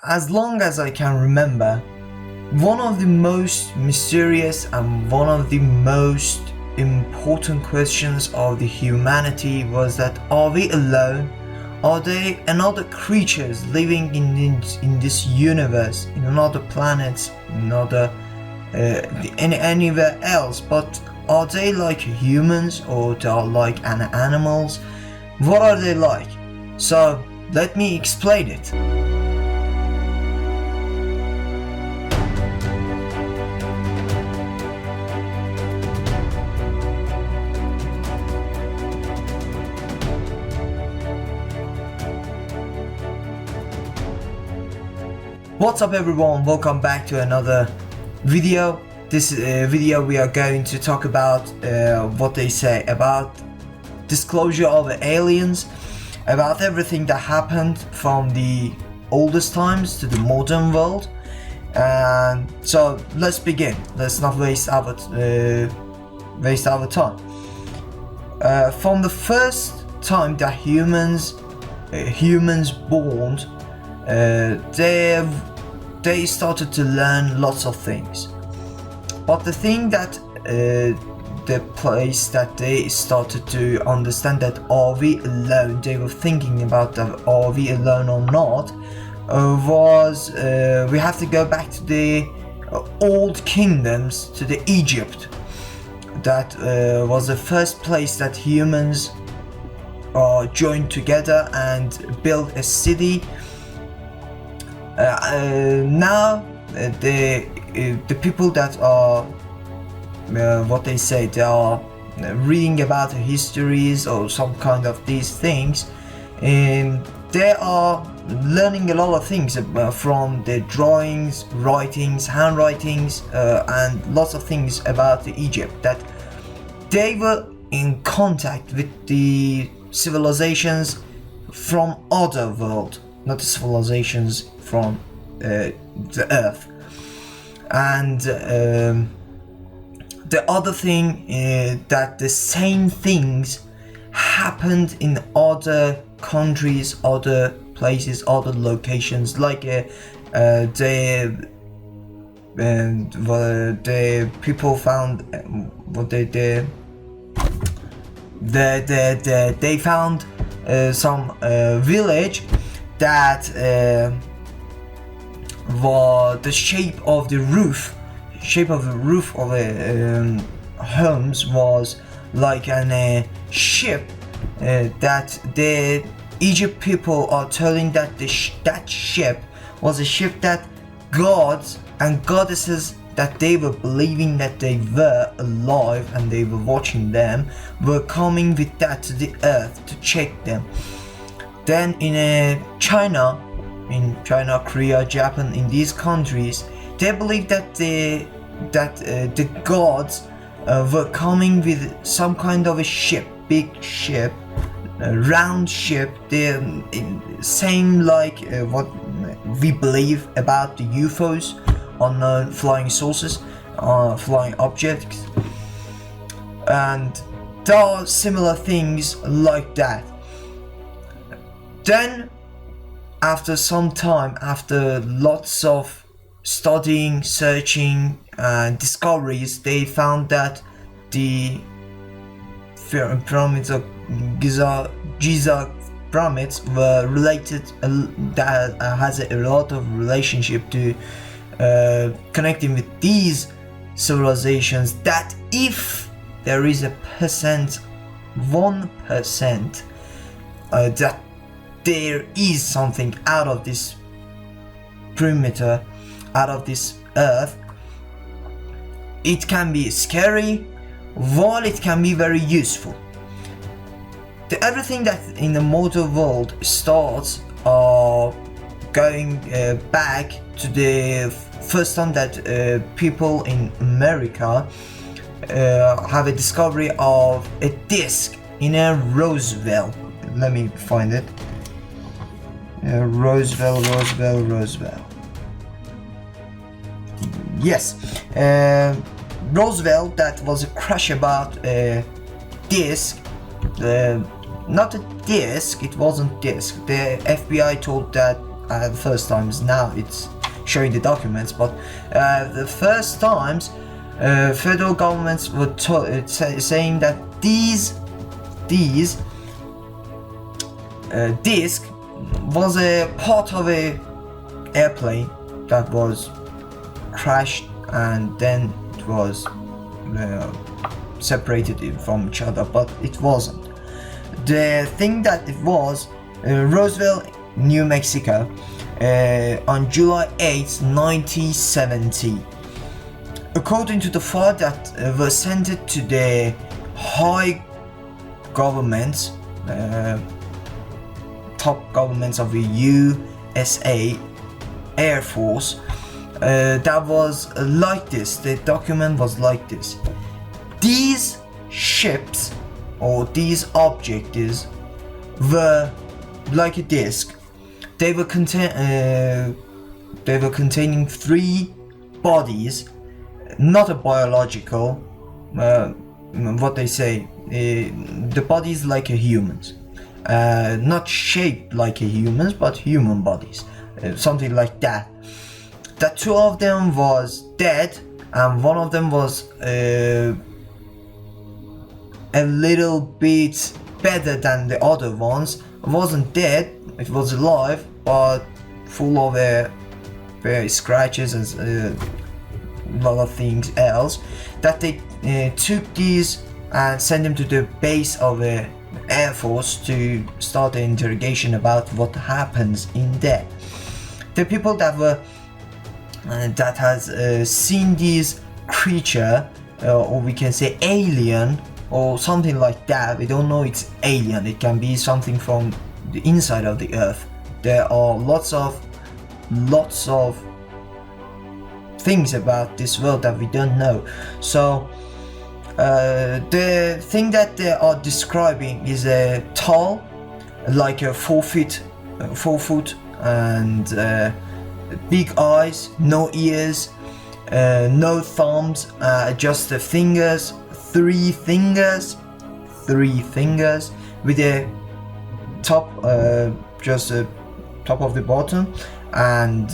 as long as I can remember, one of the most mysterious and one of the most important questions of the humanity was that, are we alone? Are there another creatures living in this universe, in another planet, anywhere else? But are they like humans, or they are like animals? What are they like? So let me explain it. What's up everyone, welcome back to another video. This video we are going to talk about what they say about disclosure of aliens, about everything that happened from the oldest times to the modern world. And so let's begin. Let's not waste our time. From the first time that humans born, they started to learn lots of things. But the thing that the place that they started to understand that are we alone, they were thinking about that are we alone or not, was we have to go back to the old kingdoms, to the Egypt. That was the first place that humans joined together and built a city. Now the people that are what they say, they are reading about histories or some kind of these things, and they are learning a lot of things from the drawings, writings, handwritings, and lots of things about Egypt, that they were in contact with the civilizations from other world, not the civilizations from the earth. And the other thing is that the same things happened in other countries, other places, other locations, like the people found what they found some village that was the shape of the roof of the homes was like a ship, that the Egypt people are telling that that ship was a ship that gods and goddesses that they were believing that they were alive and they were watching them, were coming with that to the earth to check them. Then in China, Korea, Japan, in these countries, they believe that the gods were coming with some kind of a ship, big ship, a round ship. They're same like what we believe about the UFOs, unknown flying saucers, flying objects, and there are similar things like that. Then after some time, after lots of studying, searching, and discoveries, they found that the pyramids of Giza pyramids were related, that has a lot of relationship to connecting with these civilizations, that if there is 1% that there is something out of this perimeter, out of this earth, it can be scary while it can be very useful. Everything that in the modern world starts going back to the first time that people in America have a discovery of a disc in a Roswell. Let me find it. Roswell. Yes, Roswell, that was a crash about a disc. Not a disc, it wasn't disc. The FBI told that the first times. Now it's showing the documents, but the first times federal governments were saying that these disc was a part of a airplane that was crashed, and then it was separated from each other, but it wasn't. The thing that it was, Roswell, New Mexico, on July 8, 1970. According to the file that was sent to the high governments, top governments of the USA Air Force, that was like this. The document was like this. These ships or these objects were like a disc. They were containing 3 bodies, not a biological. What they say, the bodies like a humans, not shaped like a humans, but human bodies, something like that. The 2 of them was dead, and one of them was a little bit better than the other ones. It wasn't dead, it was alive, but full of scratches and a lot of things else. That they took these and sent them to the base of the Air Force to start the interrogation about what happens in there. The people that were that has seen this creature, or we can say alien, or something like that. We don't know it's alien. It can be something from the inside of the earth. There are lots of things about this world that we don't know. So the thing that they are describing is a tall, like a 4 foot, and big eyes, no ears, no thumbs, just the fingers. 3 fingers with a top, just the top of the bottom, and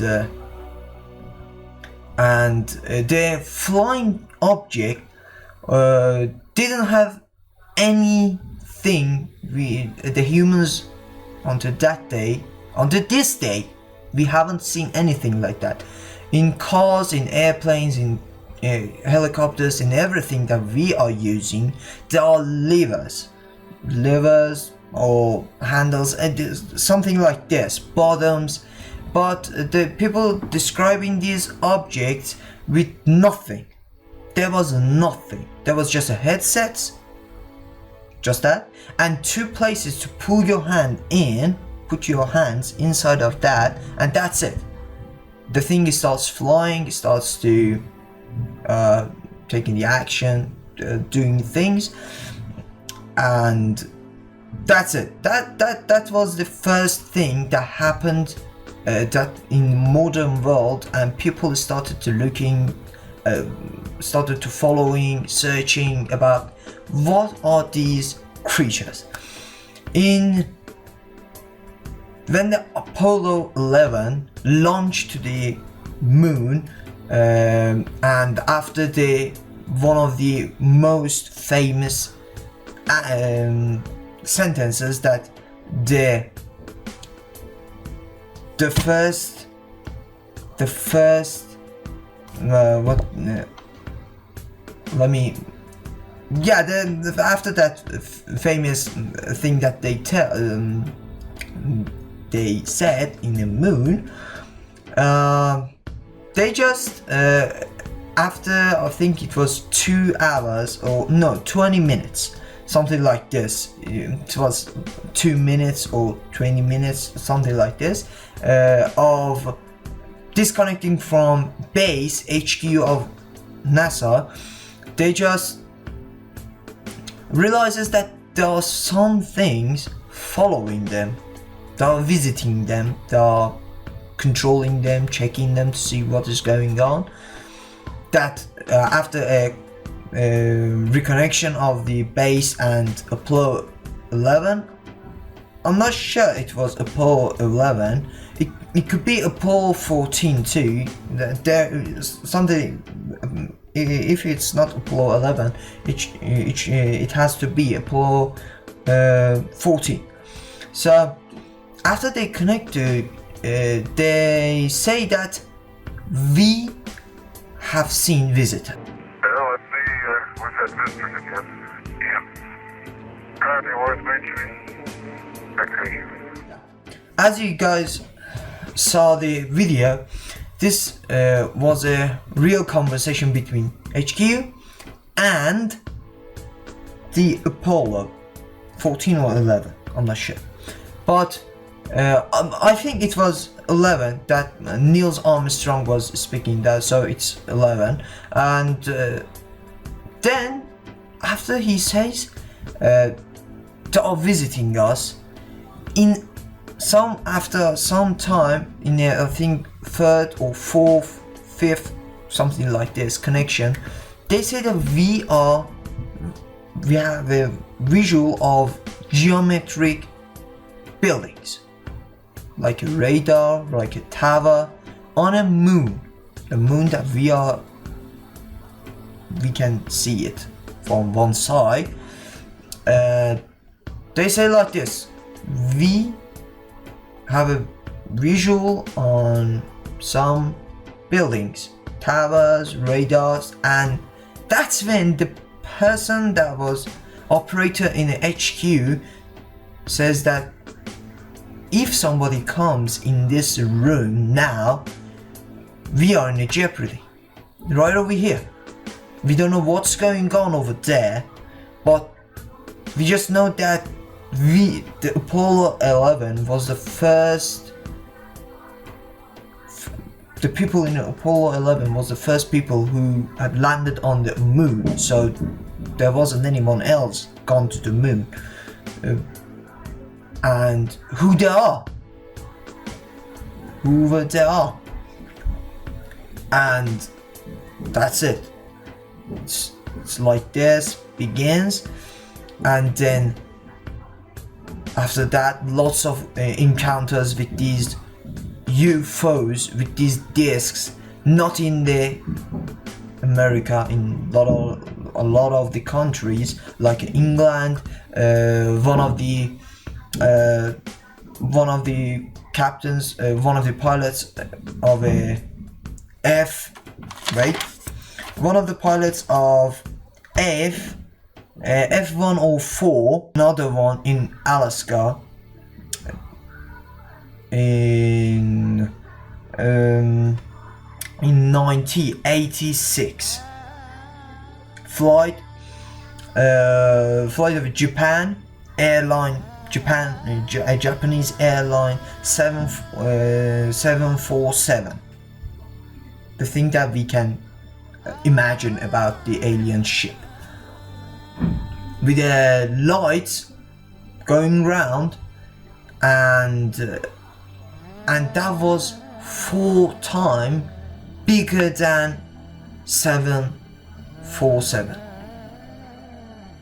the flying object didn't have anything the humans until this day we haven't seen anything like that. In cars, in airplanes, in helicopters, in everything that we are using, there are levers or handles, something like this, bottoms. But the people describing these objects with nothing. There was nothing. There was just a headset, just that, and 2 places to pull your hand in, put your hands inside of that, and that's it. The thing starts flying, it starts to taking the action, doing things, and that's it. That was the first thing that happened that in modern world, and people started to following, searching about what are these creatures. When the Apollo 11 launched to the moon, and after one of the most famous sentences that the first after that famous thing that they said in the moon, they just after I think it was 2 hours, or no, 20 minutes, something like this. It was 2 minutes or 20 minutes, something like this, of disconnecting from base HQ of NASA. They just realizes that there are some things following them, they are visiting them, they are controlling them, checking them to see what is going on. That after a reconnection of the base and Apollo 11, I'm not sure it was Apollo 11. It could be Apollo 14 too. There is something. If it's not Apollo 11, it has to be Apollo 14. So after they connect to, they say that we have seen visitor. Well, let's see, we've had visitors again. Yeah. Probably worth mentioning. Okay. As you guys saw the video, this was a real conversation between HQ and the Apollo 14 or 11, I'm not sure. But I think it was 11 that Neil Armstrong was speaking that, so it's 11. And then after he says they are visiting us, after some time in I think third or fourth, fifth, something like this connection, they say that we have a visual of geometric buildings, like a radar, like a tower on a moon that we can see it from one side. They say like this: we have a visual on some buildings, towers, radars, and that's when the person that was operator in the HQ says that if somebody comes in this room now, we are in a jeopardy. Right over here. We don't know what's going on over there, but we just know that the Apollo 11 was the first. The people in Apollo 11 was the first people who had landed on the moon, so there wasn't anyone else gone to the moon. And who they are, and that's it. It's like this begins, and then after that, lots of encounters with these UFOs, with these discs, not in the America, in a lot of the countries like England. One of the captains, one of the pilots of one of the pilots of F-104, another one in Alaska in 1986. Flight of Japan airline, a Japanese airline 747. The thing that we can imagine about the alien ship, with the lights going round, and that was 4 times bigger than 747,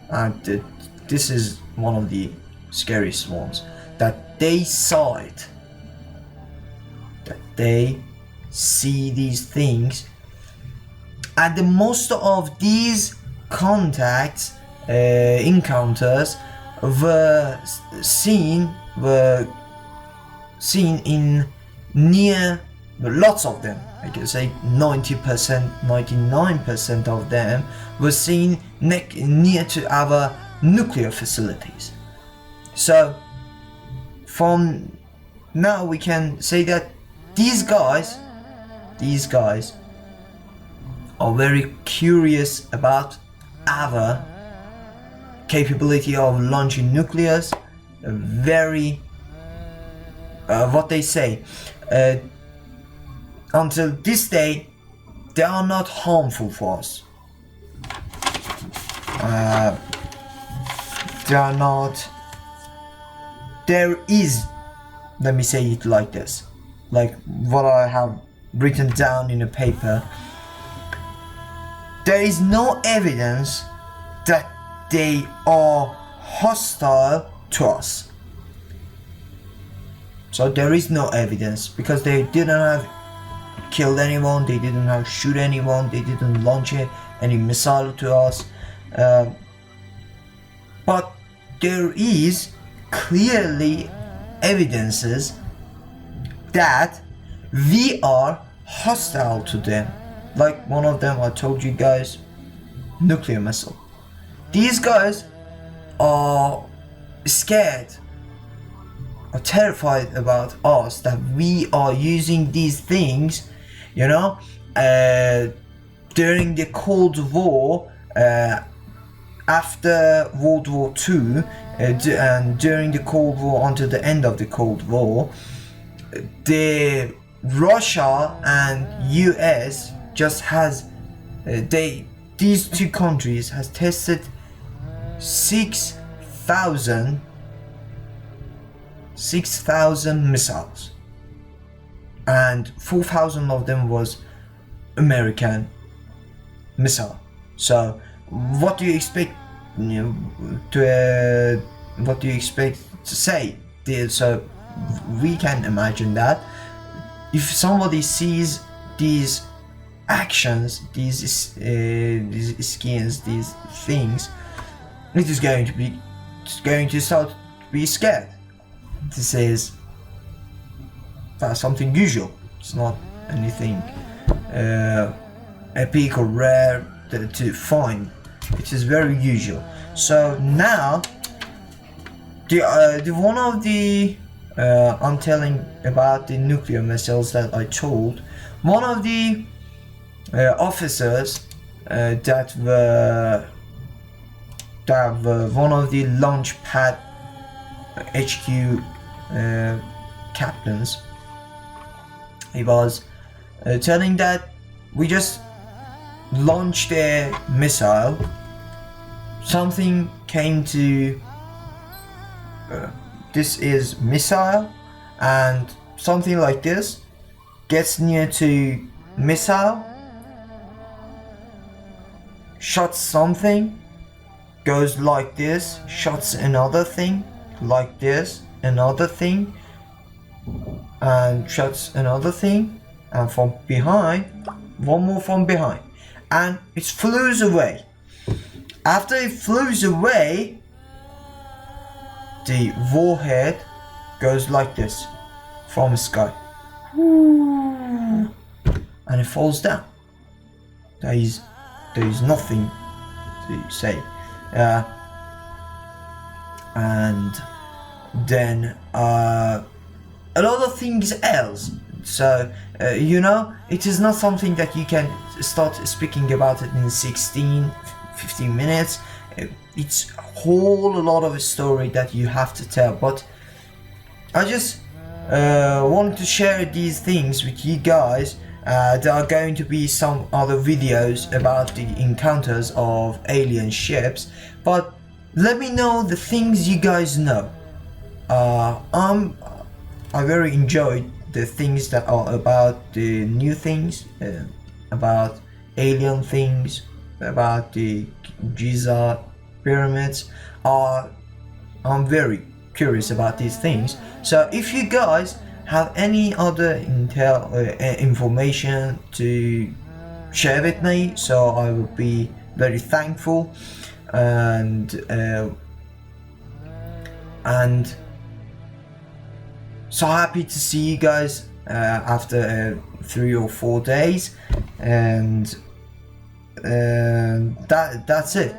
and this is one of the scariest ones, that they saw it, that they see these things. And the most of these encounters were seen in near, lots of them, I can say 90%, 99% of them were seen near to our nuclear facilities. So from now we can say that these guys are very curious about our capability of launching nuclears. Very what they say, until this day they are not harmful for us. They are not. There is, let me say it like this, like what I have written down in a paper. There is no evidence that they are hostile to us. So there is no evidence because they didn't have killed anyone, they didn't have shoot anyone, they didn't launch any missile to us. But there is clearly evidences that we are hostile to them. Like one of them I told you guys, nuclear missile. These guys are scared or terrified about us, that we are using these things, you know, during the Cold War, after World War II, and during the Cold War until the end of the Cold War, the Russia and US just has these two countries has tested 6,000 missiles, and 4,000 of them was American missile. So what do you expect, what do you expect to say? So we can imagine that if somebody sees these actions, these skins, these things, it is going to start to be scared. This is something usual. It's not anything epic or rare to find. It is very usual. So now, the one of the I'm telling about the nuclear missiles that I told. One of the officers that were one of the launch pad HQ captains, he was telling that we just launched a missile, something came to this is missile, and something like this gets near to missile, shots something, goes like this, shots another thing like this, another thing, and shots another thing, and from behind, one more from behind, and it flews away. After it flews away, the warhead goes like this from the sky, and it falls down. There is nothing to say, and then a lot of things else. So it is not something that you can start speaking about it in 15 minutes. It's a whole lot of a story that you have to tell, but I just wanted to share these things with you guys. There are going to be some other videos about the encounters of alien ships, but let me know the things you guys know. I very enjoyed the things that are about the new things, about alien things, about the Giza pyramids. I'm very curious about these things. So if you guys have any other information to share with me, so I will be very thankful, and so happy to see you guys after 3 or 4 days, and that's it.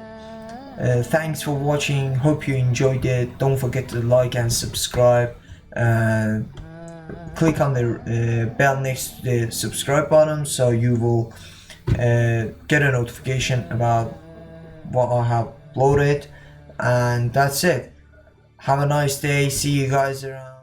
Thanks for watching, hope you enjoyed it. Don't forget to like and subscribe, click on the bell next to the subscribe button so you will get a notification about what I have uploaded, and that's it. Have a nice day, see you guys around.